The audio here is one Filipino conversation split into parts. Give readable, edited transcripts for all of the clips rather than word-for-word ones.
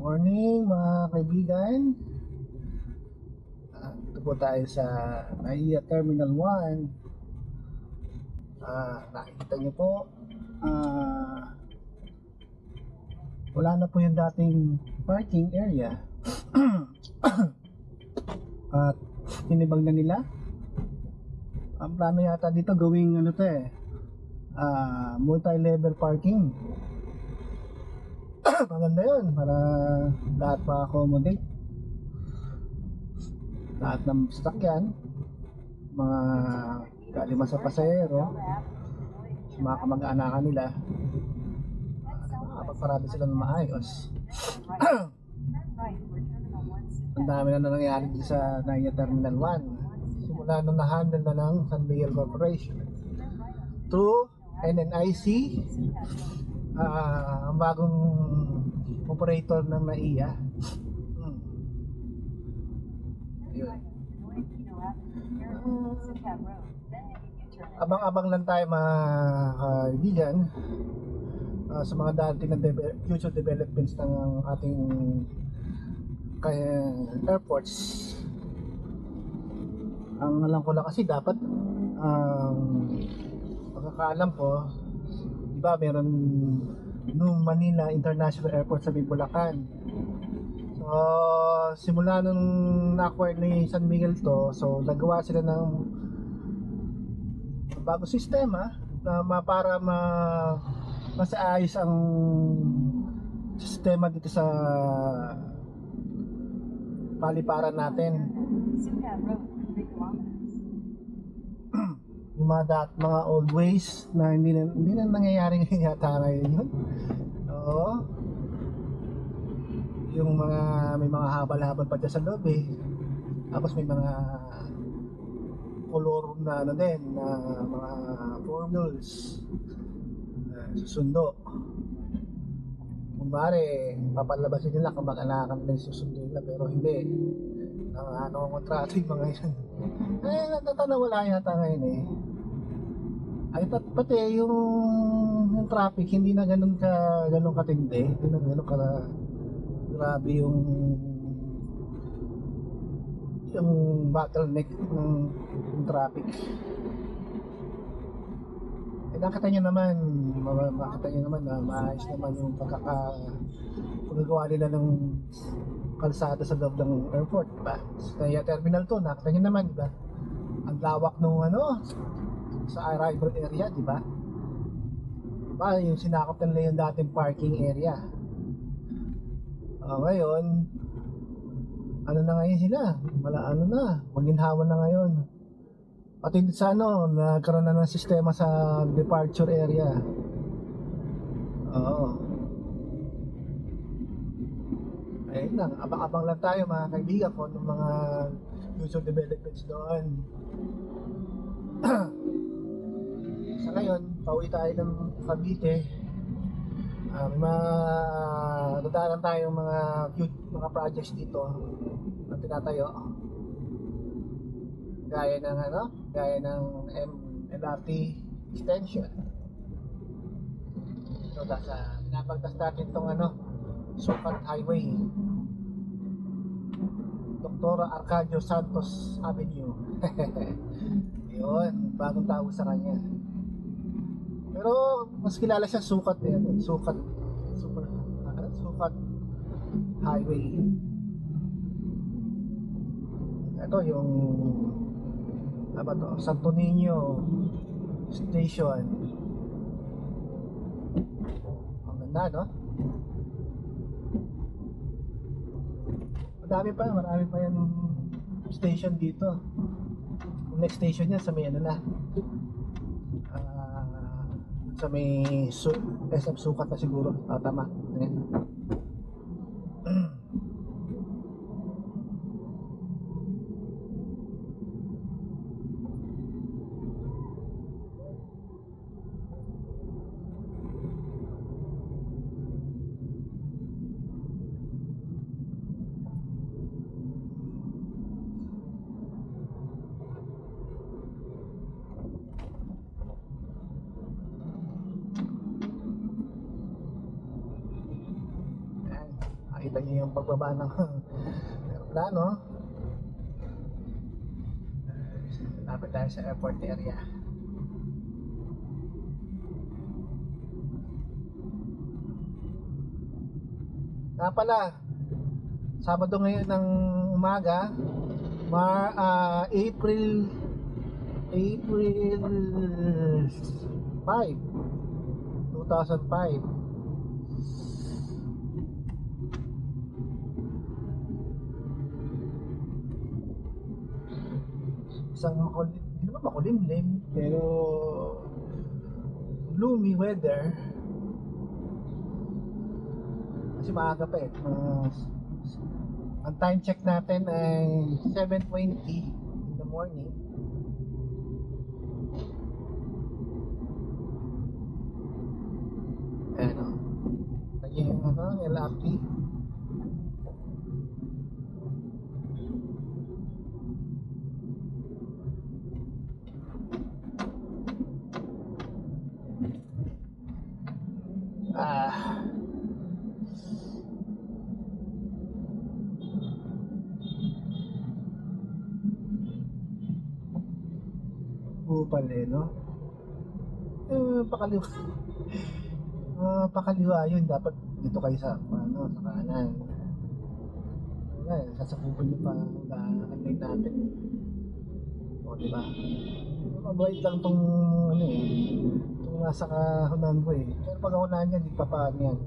Morning mga kaibigan. Ito po tayo sa NAIA Terminal 1. Nakikita nyo po, wala na po yung dating parking area. At tinibag na nila. Ang plano yata dito gawing multi-level parking. Maganda yun para lahat pa-accommodate, lahat ng sasakyan, mga kalima sa pasahero, sa mga kamag-anakan nila, makapagparada sila ng maayos. Ang dami na nangyari dito sa NAIA Terminal 1 simula nung na-handle na ng San Miguel Corporation through NNIC, ang bagong operator ng NAIA. Yun. Abang-abang lang tayo mga kaibigan sa mga dating na future developments ng ating airports. Ang alam ko lang kasi dapat pagkakaalam ko, diba meron New Manila International Airport sa Bulacan. So simula nung na-acquire ni San Miguel to, so nagawa sila ng bagong sistema na para mas ayos ang sistema dito sa paliparan natin. Yung mga old ways na hindi na nangyayari ngayon yata ngayon yun. Oo. Yung may mga habal-habal pa dyan sa loob eh. Tapos may mga color na din na mga formulas susundo. Kung bari papalabasin nila kung mag-anakan nila yung susundo nila, pero hindi. Ang kontrato yung mga yun. Natatawala yata ngayon eh. Ay pati yung traffic hindi na ganun katindi, hindi na ganun grabe yung bottleneck ng traffic. Nakita nyo naman na maayos naman yung pagkagawa nila ng kalsada sa loob ng airport, diba? Sa Terminal 2, nakita nyo naman, diba? Ang lawak nung sa arrival area, diba? Diba, yung sinakop nila yung dating parking area. Ngayon, na ngayon sila? Maginhawa na ngayon. Pati sa nagkaroon na ng sistema sa departure area. Oo. Ayun lang, abang-abang lang tayo mga kaibigan kung anong mga future developments doon. Sa ngayon, pauwi tayo ng Cavite. May dadalan tayong mga projects dito na tinatayo. Gaya ng LRT extension. So, pinapagtas natin itong Sukat Highway, Dr. Arcadio Santos Avenue. Yun, bagong tawag sa kanya. Pero mas kilala siya Sukat Sukat Highway. Ito yung Santo Niño Station. Ang ganda, no? Marami pa yung station dito. Yung next station niya sa may sa may SM Sukat na siguro. Tama. Ayan. Makita niyo yung pagbaba ng aeroplano. Lapit tayo sa airport area. Nga pala, Sabado ngayon ng umaga, April 5, 2005. Isang hindi naman makulimlim, pero gloomy weather. Kasi maaga pa eh. Ang time check natin ay 7:20 in the morning. Ayan o. Lagi yung LRT. Upal eh, no? Pakaliwa. Pakaliwa yun. Dapat dito kayo sa kanan. Sasakupan nyo pa anay natin. O, diba? Mabait lang tong itong nasa kahunan ko eh. Pero pag ako na yan, di pa paano yan.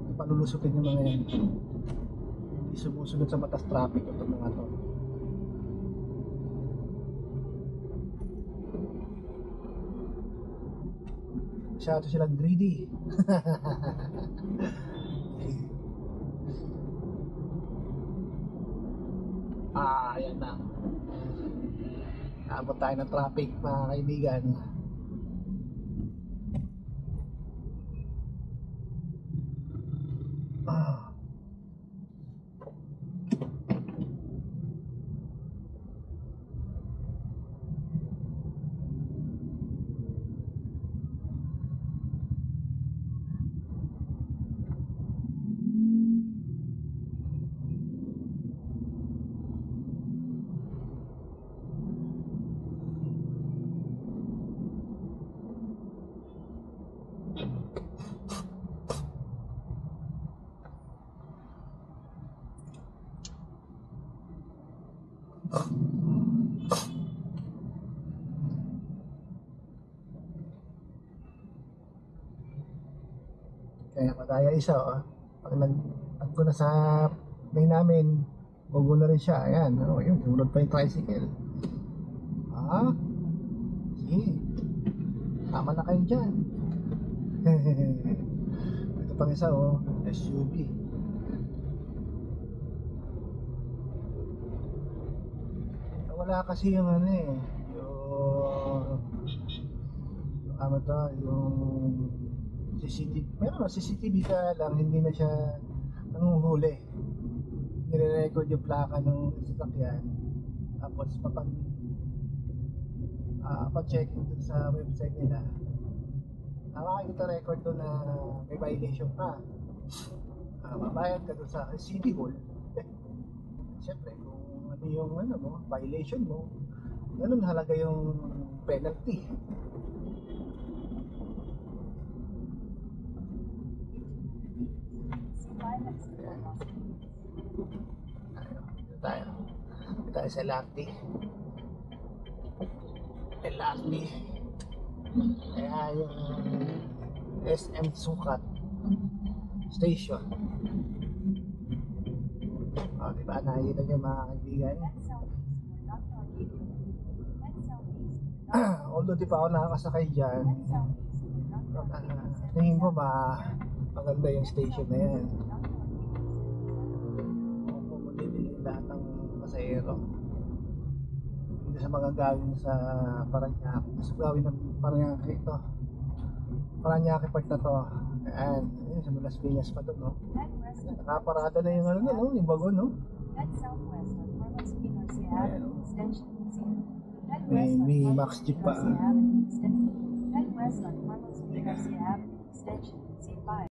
Di pa lulusutin yung mga yan. Hindi sumusunod sa matas traffic itong mga to. Masyado silang greedy. Ayan na. Naabot tayo ng traffic, mga kaibigan. Kaya madaya isa pag ko na sa may namin, gugo na rin siya. Ayan, yun, tulad pa yung tricycle. Sige, tama na kayo dyan. Ito pang isa SUV. Wala kasi yung yung CCTV. Meron CCTV ka lang, hindi na siya nanguhuli. Nire-record yung plaka ng sasakyan. Tapos pa-checking dun sa website nila. Nakakita record doon na may violation ka. Mabayad ka dun sa city hall. Siyempre, kung ano yung violation mo, ganun halaga yung penalty. Dito tayo sa LRT. Kaya yung SM Sukat Station. Diba nakikita nyo mga kaibigan? Although di pa ako nakakasakay dyan, tingin ko maganda yung station na yan. Pumulili lahat ng pasahero. Hindi sa mga gawin sa Paranaque. Gusto gawin ng Paranaque ito. Paranaque Park na to. Ayan, sa Las Piñas pa to, no? Nakaparada na yung yung bagon, no? Ayan, may Max Jeep pa. Head west on Carlos P. Garcia Avenue, extension C5.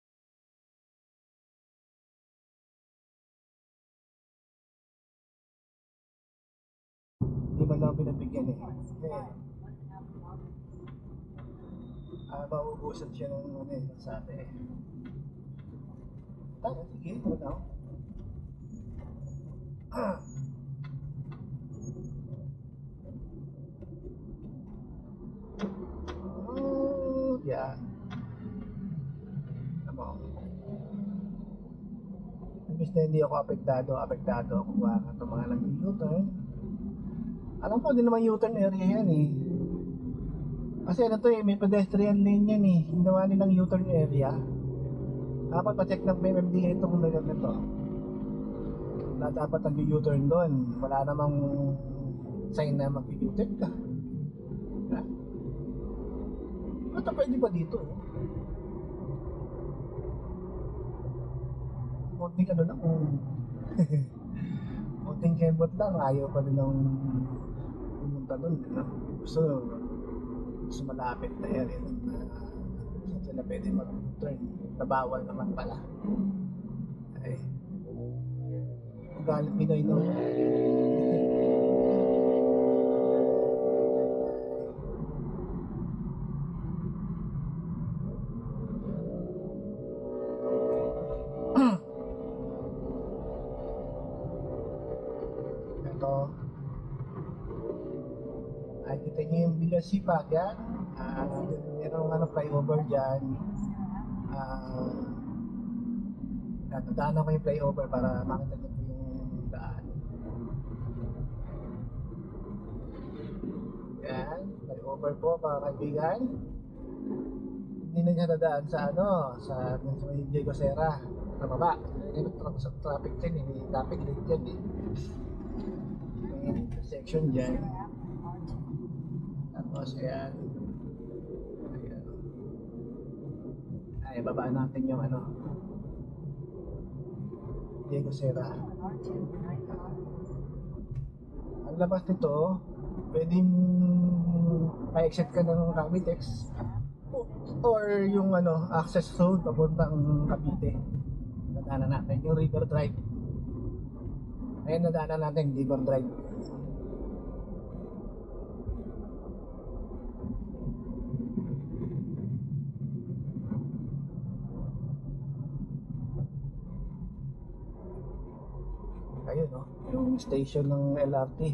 man lang pinabigyan eh. Mauubusan siya ng ano eh, sabi eh. Tayo, sige, ito na ako. Yan. Tama ako. Imbis na hindi ako apektado ako baka ito mga nag-U-turn. Alam ko, di naman U-turn area yan eh. Kasi ano to eh, may pedestrian lane yan eh. Ginawa nilang U-turn area. Dapat pa-check ng PMMDA itong lugar nito. Na dapat nag-U-turn doon. Wala namang sign na mag-U-turn ka. Ito pwede pa dito? Konting ano lang. Konting kembot lang. Ayaw pa rin ng pumunta doon. Gusto malapit na area na saan sila pwede mag-turn. Nabawal naman pala. Ay. Galit Pinoy no? Ito. Ay, kita nyo yung Bilasipag yan. Merong ano, flyover dyan. Dadaanan ko yung flyover para makita nyo yung daan. Yan, flyover po mga kaibigan. Hindi na niya dadaan sa ano, sa Diego Serra. Sa baba. Sa traffic dyan, hindi traffic light dyan eh. May intersection dyan. Tapos ayan. Ay, babaan natin yung ano, Diego Serra. Ang labas nito, pwedeng pa-exit ka ng Cavitex or yung ano, access road papuntang Cavite. Nadaanan natin yung River Drive. Ayun, nadaanan natin River Drive. Ayun no, yung station ng LRT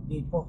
dito.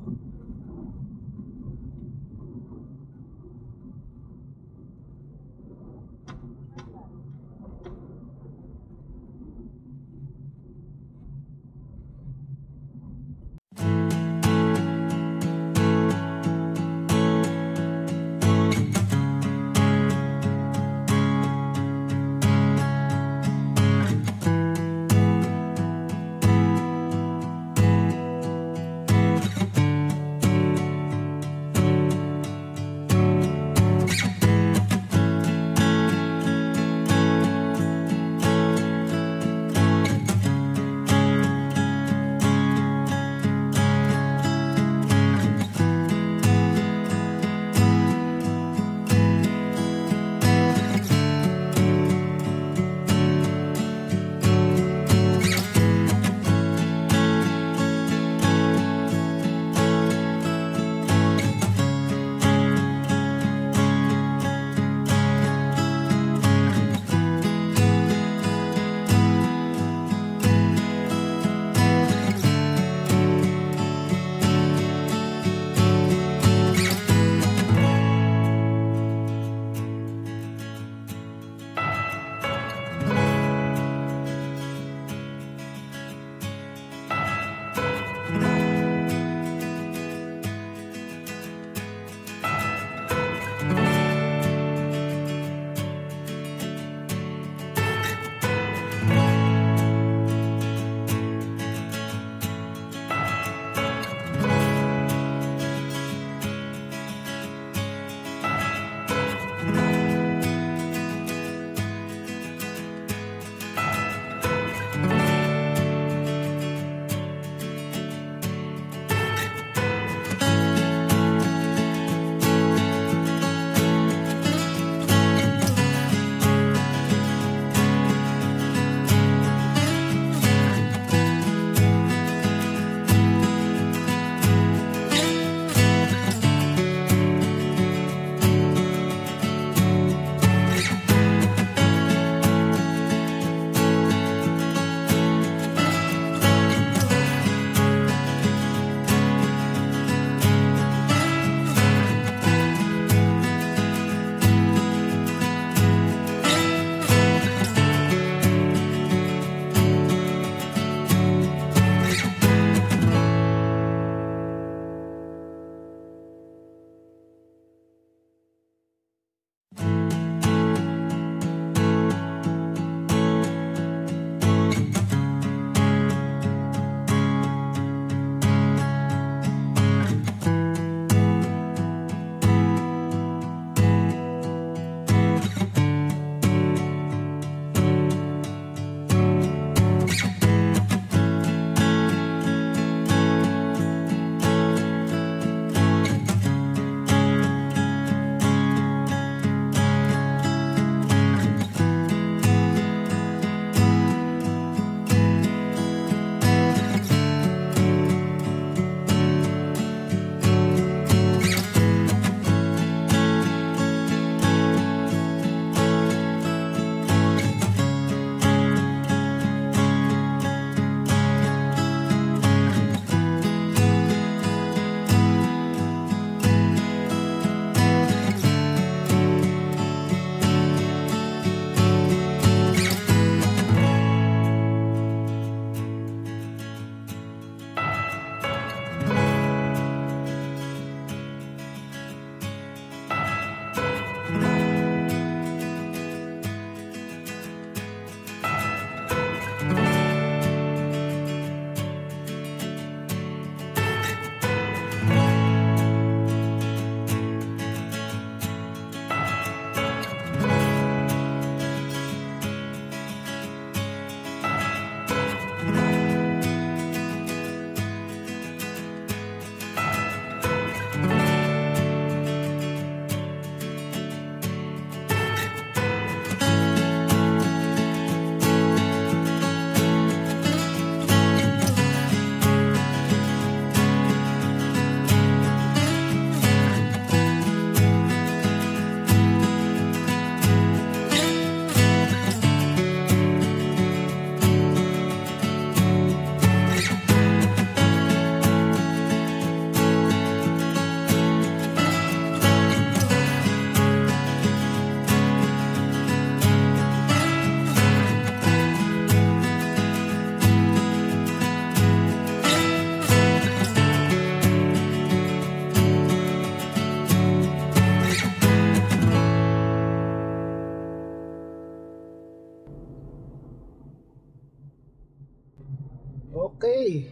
Okay,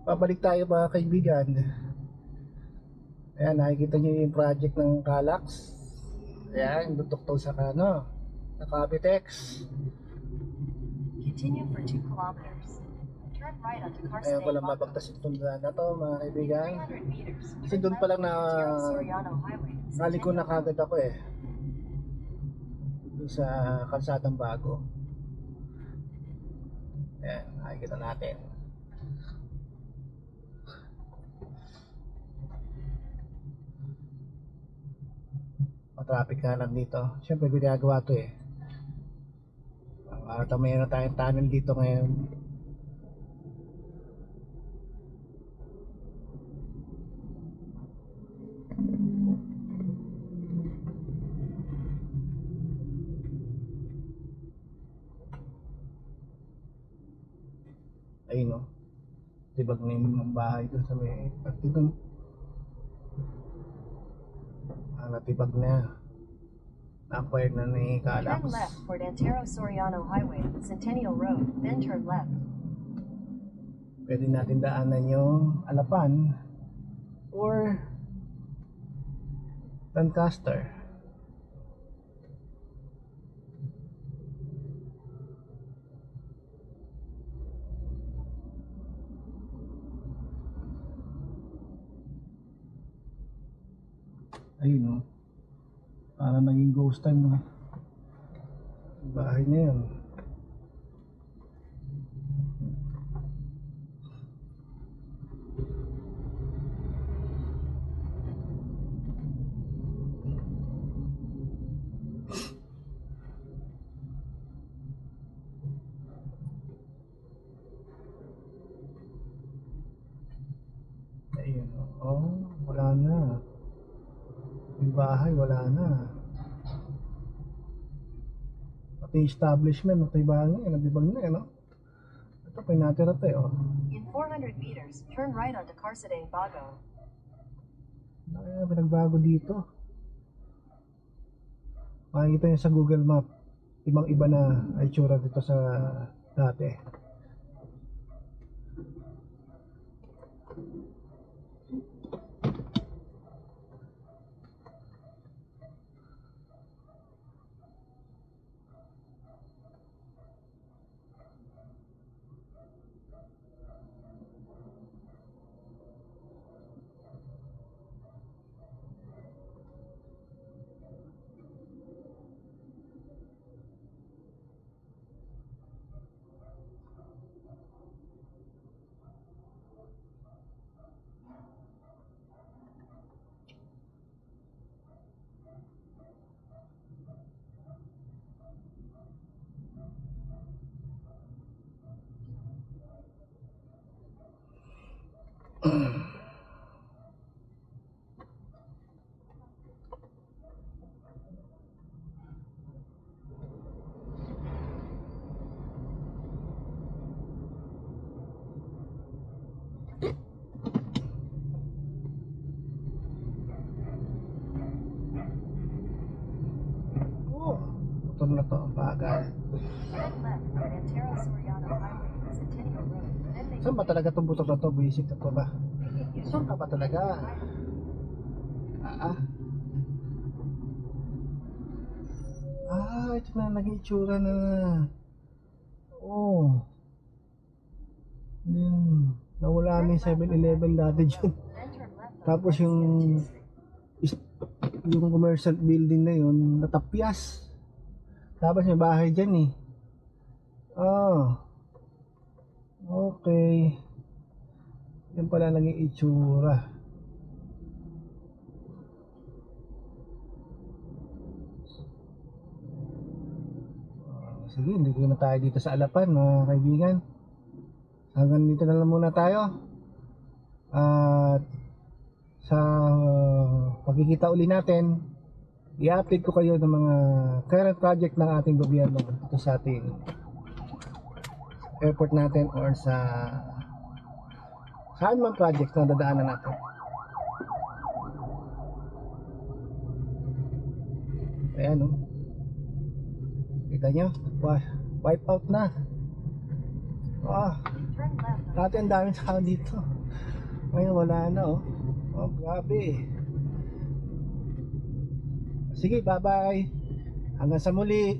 pabalik tayo mga kaibigan. Ayan, nakikita nyo yung project ng Calax. Ayan, tutok sa kano, na Cavitex. Continue for 2 kilometers. Turn right onto Ayan ko lang Carson mabagtas itong daan na to mga kaibigan. 300 meters. Kasi doon pa lang na Soriano Highway. naliko na kagad ako eh. Doon sa kalsadang bago. Ayan, nakikita natin. Traffic na lang dito. Siyempre ginagawa to eh. Mayroon na tayong tunnel dito ngayon. Ayun o. Tibag na yung bahay doon sa may pati doon. Natibag na. Na-acquired na ni Calax. Turn left for Antero Soriano Highway, Centennial Road, then turn left. Pwede natin daanan yung Alapan or Lancaster. Ayun o. Para naging ghost time no. Bahay na yun. Ayun o. Oh, wala na. Yung bahay wala na. Pati establishment natibag na, natibag na eh, no? Ito pa yung natira tayo. In 400 meters, turn right onto Carsadeng Bago. Ay, pinagbago dito. Makikita nyo sa Google Map, ibang iba na ay tsura dito sa dati. Motor na to, ang bagal. Turn left for Antero Soriano Highway, Centennial Road, then make Saan ba talaga itong motor na to? Buisit na to ba? Saan ka ba talaga? Ito na, naging itsura na. Oh. Nawala na yung 7-Eleven dati dyan. then turn left Tapos yung commercial building na yun, natapyas. Tapos may bahay dyan eh. Okay. Yan pala naging itsura. Sige, hindi ko na tayo dito sa Alapan mga kaibigan. Hanggang dito na lang muna tayo. At sa pagkikita uli natin, i-update ko kayo ng mga current project ng ating gobyerno dito sa ating airport natin or sa saan man project na dadaanan natin. Ayan o. Kita nyo? Wipe out na. Turn left Dati ang daming tao dito. Ngayon wala na oh. Oh, grabe. Sige, bye-bye. Hanggang sa muli.